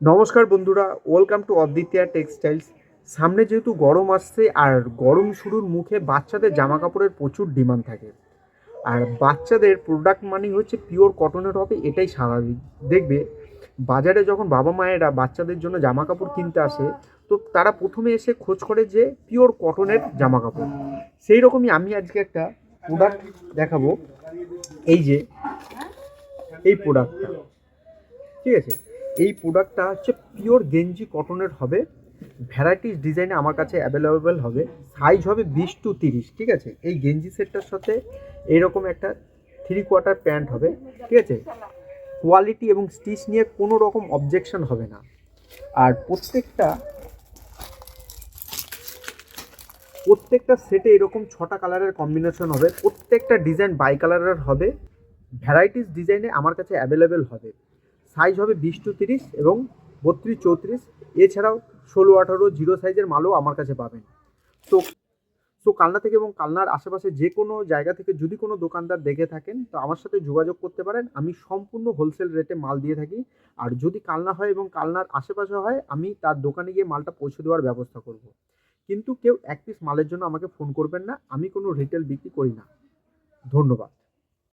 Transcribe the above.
নমস্কার বন্ধুরা, welcome to অদ্বিতীয়া textiles. সামনে যেহেতু গরম আসছে আর গরম শুরুর মুখে বাচ্চাদের জামা কাপড়ের প্রচুর ডিমান্ড থাকে। আর বাচ্চাদের প্রোডাক্ট মানেই হচ্ছে পিওর কটনের হবে, এটাই স্বাভাবিক। দেখবে বাজারে যখন বাবা মায়েরা বাচ্চাদের জন্য জামা কাপড় কিনতে আসে, তো তারা প্রথমে এসে খোঁজ করে যে পিওর কটনের জামা কাপড়। সেই রকমই আমি আজকে একটা প্রোডাক্ট দেখাবো। এই যে এই প্রোডাক্টটা, ঠিক আছে, এই প্রোডাক্টটা হচ্ছে পিওর গেঞ্জি কটনের হবে। ভ্যারাইটিস ডিজাইনে আমার কাছে অ্যাভেলেবেল হবে। সাইজ হবে 20 to 30, ঠিক আছে। এই গেঞ্জি সেটটার সাথে এইরকম একটা 3/4 প্যান্ট হবে, ঠিক আছে। কোয়ালিটি এবং স্টিচ নিয়ে কোনো রকম অবজেকশন হবে না। আর প্রত্যেকটা সেটে এরকম 6টা কালারের কম্বিনেশন হবে, প্রত্যেকটা ডিজাইন বাই কালারের হবে। ভ্যারাইটিস ডিজাইনে আমার কাছে অ্যাভেলেবেল হবে। সাইজ হবে 20 to 30 এবং 32-34। এছাড়াও 16-18 জিরো সাইজের মালও আমার কাছে পাবেন। তো তো কালনা থেকে এবং কালনার আশেপাশে যে কোনো জায়গা থেকে যদি কোনো দোকানদার দেখে থাকেন, তো আমার সাথে যোগাযোগ করতে পারেন। আমি সম্পূর্ণ হোলসেল রেটে মাল দিয়ে থাকি। আর যদি কালনা হয় এবং কালনার আশেপাশে হয়, আমি তার দোকানে গিয়ে মালটা পৌঁছে দেওয়ার ব্যবস্থা করব। কিন্তু কেউ এক পিস মালের জন্য আমাকে ফোন করবেন না, আমি কোনো রিটেল বিক্রি করি না। ধন্যবাদ।